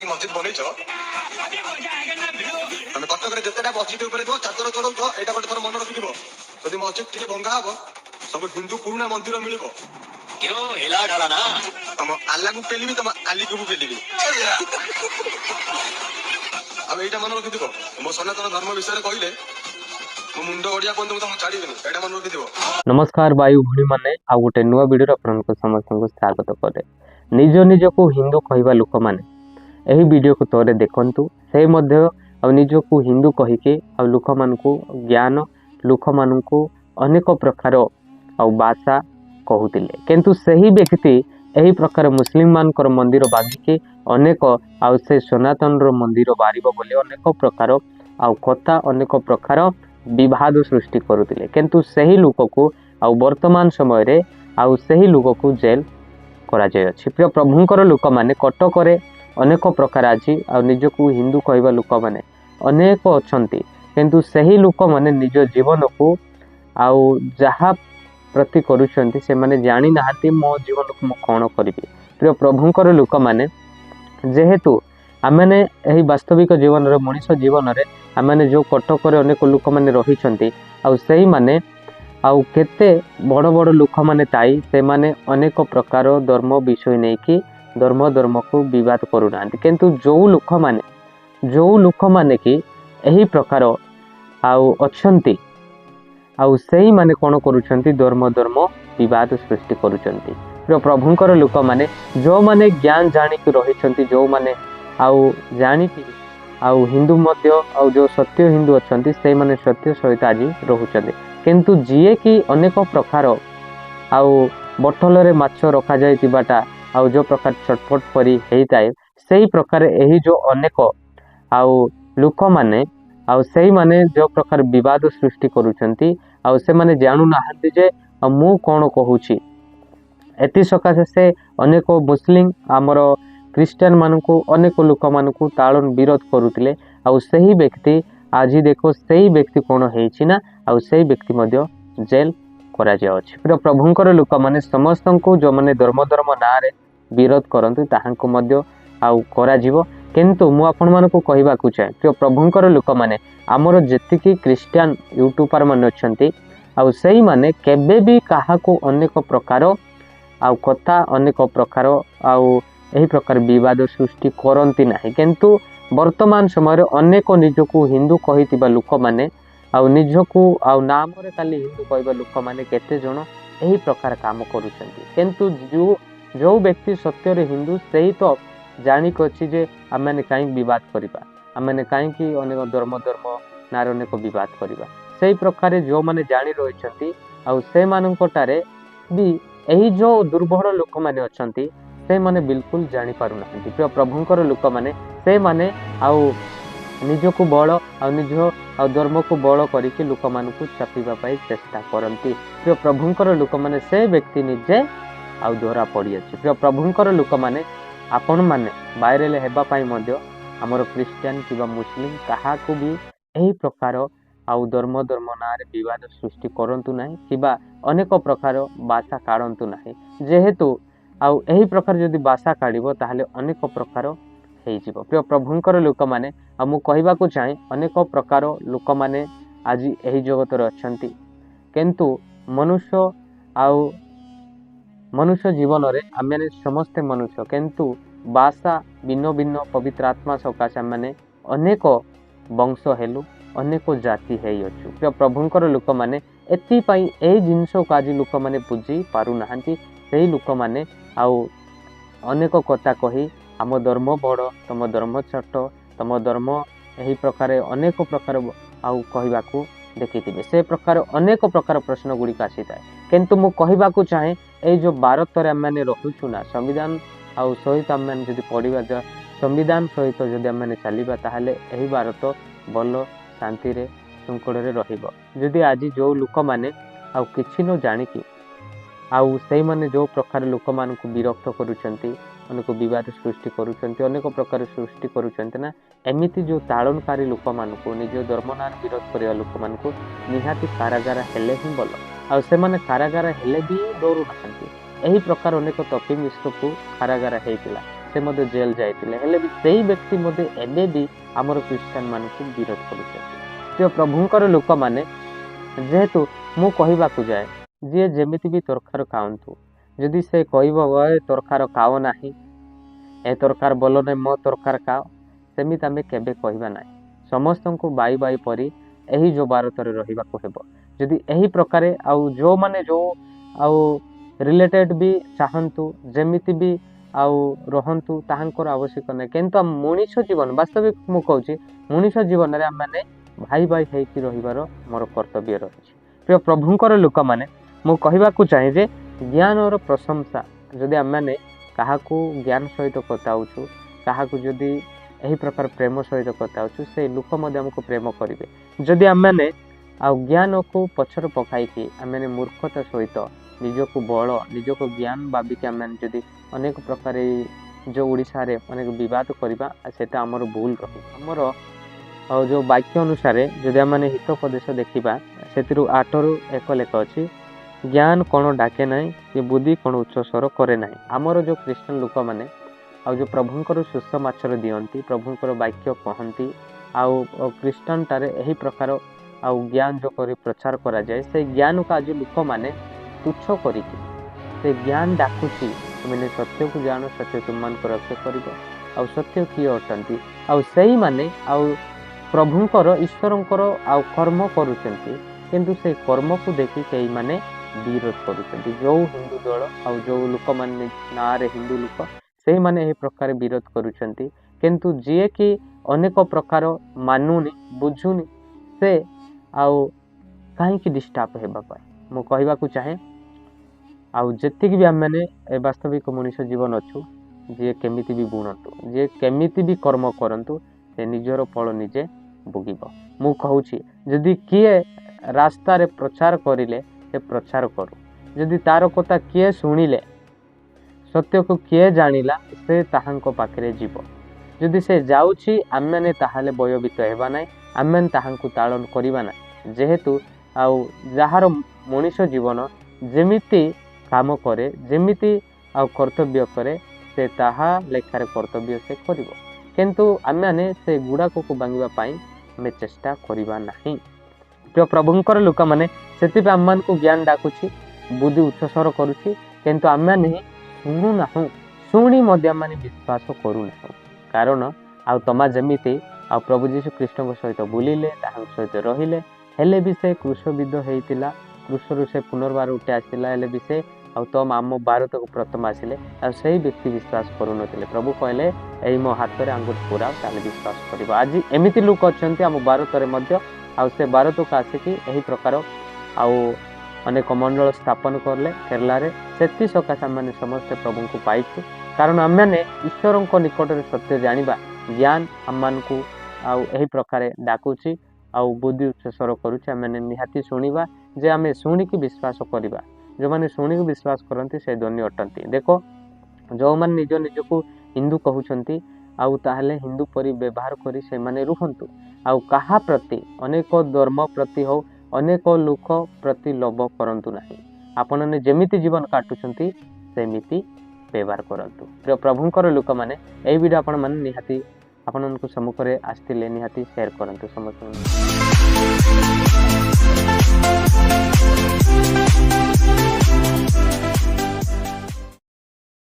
मस्जिद बनईच तुम कटक जितेटा मस्जिद चादर चढ़ाऊ यहाँ गोटे थर मन रखिथ जब मस्जिद टी भंगा हम सब हिंदू पुराणा मंदिर मिल तुम आल्ला को पेलि तुम आली को पेलि अब यहाँ मन रखिथ मो सनातन धर्म विषय कहले मुंड ओडिया पर्यटन तुम छाड़ी मन रखिथ। नमस्कार भाई भौणी मैंने आ गोटे नुआ वीडियो आपको समस्त को स्वागत करे। निज निज को हिंदू कहवा लोक मैंने यही वीडियो को थोड़े देखंतु से मध्य निज को हिंदू कहीकि लोक मान ज्ञान लोक मान अनेक प्रकार भाषा कहूतिले किंतु सही व्यक्ति यही प्रकार मुस्लिम मानकर मंदिर बांधिकी अनेक से सनातन मंदिर बारिब बोली अनेक प्रकार कथा अनेक प्रकार विवाद सृष्टि करुले किंतु सही लोक को वर्तमान समय रे सही लोक को जेल करा जाय अछि। प्रिय प्रभुंकर लोक माने कटक रे अनेक प्रकार आज निज को हिंदू कहवा लोक माने अनेक अछंती किंतु सही लोक माने निज जीवन को जहा प्रति करूछंती से माने जानी नाहंती मो जीवन को कौन करी। प्रिय प्रभुंकर लोक माने जेहेतु आमने यही वास्तविक जीवन रे मनुष्य जीवन रे आमने जो कटक रे अनेक लोक माने रहिछंती सही माने केते बड़ बड़ लोक माने ताई से माने अनेक प्रकार धर्म विषय नहीं कि धर्म को विवाद करूना किंतु जो लोक माने कि यही प्रकार अच्छंती सही माने कौन करूछंती धर्म विवाद सृष्टि करूछंती। प्रिय प्रभुंकर लोक माने जो माने ज्ञान जानिक रहिछंती जो माने जानिक हिंदू मध्य जो सत्य हिंदू अच्छंती से माने सत्य सहित आज रहुछंती किंतु जीए कि अनेक प्रकार बोतल रे माछ रखा जाइतिबाटा जो प्रकार छटपट परी हेइताए सही प्रकार यही जो अनेक लोक माने सही माने जो प्रकार विवाद सृष्टि करूछंती से माने जानू नाहंती जे मु कोन कहूची एति सकाशे से अनेक मुस्लिम आमर क्रिश्चियन मानकु अनेक लोक मानकु तालन विरोध करुतिले सही व्यक्ति आज देखो सही व्यक्ति कौन होना सही व्यक्ति मध्य जेल करा जाउछि। प्रिय प्रभुंकर लोक माने समस्त को जो माने धर्म ना रे विरोध करंतु ताहांको मध्य करा जीवो किंतु मु आपण मानकु कहबा को चाहे प्रिय प्रभुंकर लोक माने आमर जेतिकी क्रिश्चियन यूट्यूबर माने अछंती सही माने केबे भी काहाको अनेक प्रकार कथा अनेक प्रकार यही प्रकार विवाद सृष्टि करती नहीं किंतु वर्तमान समय अनेक निजको हिंदू कहितिबा लोक माने निजको नाम रे खाली हिंदू कहबा लोक माने केते जण यही प्रकार काम करूछंती किंतु जो व्यक्ति सत्य रे हिंदू सही तो जानिक अछि जे आमे काई विवाद करिबा आमे काई कि अनेक धर्म नार अनेक विवाद करिबा सही प्रकार जो माने जानि रहिछंती से माननकोटारे भी यही जो दुर्बल लोक माने अछंती से माने बिल्कुल जानी पारु नाहंती। प्रिय प्रभुंकर लोक माने से माने निज को बल निज धर्म को बल करिके लोक मानकु चापिबा पाई चेष्टा करंती। प्रिय प्रभुंकर लोक माने से व्यक्ति निजे धरा पड़ी अछि। प्रिय प्रभुंकर लोक माने आपण माने वायरल हेबा पाई मध्य हमर क्रिश्चियन किबा मुस्लिम काहाकु भी एही प्रकार धर्म नारे विवाद सृष्टि करंतु नाही किबा अनेक प्रकार भाषा काढंतु नाही जेहेतु यही प्रकार जदि भाषा काढ़ ताहले अनेक प्रकार हो। प्रिय प्रभुंकर लोक माने मु कहबा को चाहे अनेक प्रकार लोक माने आज यही जगत रे अछंती किंतु मनुष्य जीवन रे आमे समस्ते मनुष्य किंतु भाषा भिन्न भिन्न पवित्र आत्मा सकाशे आमे अनेक वंश हेलु अनेक जाति हेई अछु। प्रिय प्रभुंकर लोक माने एति पई एई जिंस को आज लोक माने बुझी पारु नाहंती सेही लोक माने अनेक कथा कही आम धर्म बड़ तम धर्म छोट तम धर्म यही प्रकार अनेक प्रकार कहवाकू देखिथिबे से प्रकार अनेक प्रकार प्रश्न गुड़िक आसी थाए किंतु मु कहबा को चाहे ए जो भारत रे आमे रहुछु ना संविधान सहित आमे जदि पढ़िबा संविधान सहित जदि आमे चलिबा ताहले एही भारत भल शांति रे शृंखला रे रहिबो। जदि आज जो लोक माने किछि न जानिकी से माने जो प्रकार लोक मान को विरक्त करुचंती अनेक विवाद सृष्टि करुचंती अनेक प्रकार सृष्टि करुचंती ना एमिति जो ताड़नकारी लोक मान को निज धर्मनार विरोध करिया लोक मान को निहाती कारागार हेले ही भल से माने कारागार हेले भी डरू नाहंती एही प्रकार अनेक तपी मिश्र को कारागार हेइतिला से मध्य जेल जाइतिले हेले भी सेही व्यक्ति मध्य एबे भी आमर क्रिश्चियन मानकु विरोध करुछथि। प्रिय प्रभुंकर लोक माने जेहेतु मु कहिबाकू जाए जे जेमिति भी तरकार खाऊंतु जदि से कहब ए तरकार खाओ नाही ए तरकार बोल नहीं मो तरकार खाओ सेमिति आमे केबे कहबा नाही। समस्त को बाई बाई परी एही जो भारत रहिबाकू हेबो। जदि एही प्रकारे आउ जो माने जो आउ रिलेटेड भी चाहतु जेमिति भी आउ रहंतु ताहांकर आवश्यक नहीं किंतु मनुष्य जीवन वास्तविक मु कहूची मनुष्य जीवन रे आमे भाई भाई हेकि रहिबार मोर कर्तव्य रही। प्रिय प्रभुंकर लोक माने मु कहबाकू चाहे जे ज्ञान और प्रशंसा जदि आमे काहाकू ज्ञान सहित कथाउछु काहाकू जदि एही प्रकार प्रेम सहित कथाउछु से लोक मध्य हमको प्रेम करिवे। जदि आमे ज्ञान को पछर पकाई आमे मूर्खता सहित निजको बल निजको ज्ञान भाविकी आमे जदि अनेक प्रकार जो ओडिशा रे अनेक विवाद करबा सेटा हमर भूल रही। हमर जो वाक्य अनुसार जदि आमे हितोपदेश देखिबा सेतिरु 8 रु 1 लेख अछि ज्ञान कोन डाके नाही कि बुद्धि कोन उच्च स्वर करे नाही। हमर जो क्रिश्चियन लोक माने आ जो प्रभुंकर सुसमाचार दियंती प्रभुंकर वाक्य कहंती आउ क्रिश्चियन टारे एही प्रकार आउ ज्ञान जो करी प्रचार करा जाए से ज्ञान का जो लोक माने तुच्छ करिकि से ज्ञान डाकुची तुमने सत्य को जानो सत्य तुमन को रक्षा करिबो आउ सत्य किए अटंती आउ सही माने आउ प्रभुंकर ईश्वरंकर आउ कर्म करूचंती किंतु से कर्म को देखि कई माने विरोध करूचंती। जो हिंदू दल आउ जो लोक माने ना रे हिंदू लोक से माने एही प्रकार विरोध करूचंती किंतु जे कि अनेक प्रकार मानुनी बुझुनी से आउ कहीं की डिस्टर्ब हेबा पाए मु कहबाकू चाहे आउ जेतिक भी आम मैंने वास्तविक मनुष्य जीवन अच्छु जे केमिति भी बुणतु जे केमिति भी कर्म करंतु से निजर फल निजे भोगिब। मु कहूची जदि किए रास्ता रे प्रचार करिले से प्रचार करू जदि तार कथा किए शुणिले सत्य को किए जानिला से ताहांको पाखरे जीव जदि से जाउची आम मैंने ताहाले भयभीत हेबा नाही आम मैंने ताहांको ताड़न करिबा नाही जेहेतु आउ जहार मनुष्य जीवन जेमिति काम करे जेमिति आउ कर्तव्य करे से ताहा लेखार कर्तव्य से करिवो किंतु आमे से गुड़ाक को भांगिबा पाई आमे चेष्टा करिबा नाही। प्रिय प्रभुंकर लोक माने सेति पे आम्मान को ज्ञान डाकुची बुद्धि उच्चस्वर करूची किंतु आमे नहीं सुनु नाहु सुनी मध्य माने विश्वास करू नाहु कारण आउ तमा जेमिति आउ प्रभु जीशु कृष्ण सहित बुलिले ताहां सहित रहिले हेले भी से क्रूशविद्ध हेतिला क्रूशरु से पुनर्बार उठे आसिला हेले भी से आउ तम आम भारत को प्रथम आसिले आ सही व्यक्ति विश्वास करू नथिले प्रभु कहले एई मो हाथ रे आंगुर पुरा ताले विश्वास करिवो। आज एमिति लोक अछंती आम भारत रे मध्य आ से भारत को आसिकी एही प्रकार आउ अनेक मंडल स्थापन करले केरला रे सेति सकाशे माने समस्त प्रभु को पाइछु कारण आम माने ईश्वर को निकट रे सत्य जानिबा ज्ञान आम्मान को आउ एही प्रकार डाकुची आउ बुद्धि उच्चस्वर करुचे आम निहाती शुणिबा जे आमे शुणिकी विश्वास करिबा जो माने शुणिकी विश्वास करंती से धन्य अटंती। देखो जो माने निज निजको हिंदू कहउछंती आउ ताहले हिंदू परि व्यवहार करी से माने रुहंतु आउ कहा प्रति अनेक धर्म प्रति हो अनेक लोक प्रति लोभ करंतु नाही आपण ने जेमिति जीवन काटुछंती सेमिति व्यवहार करंतु। प्रिय प्रभुंकर लोक माने एई वीडियो आपण माने निहाती आपण को सम्मुख रे आस्तिले निहाती शेयर करंतु समस्त।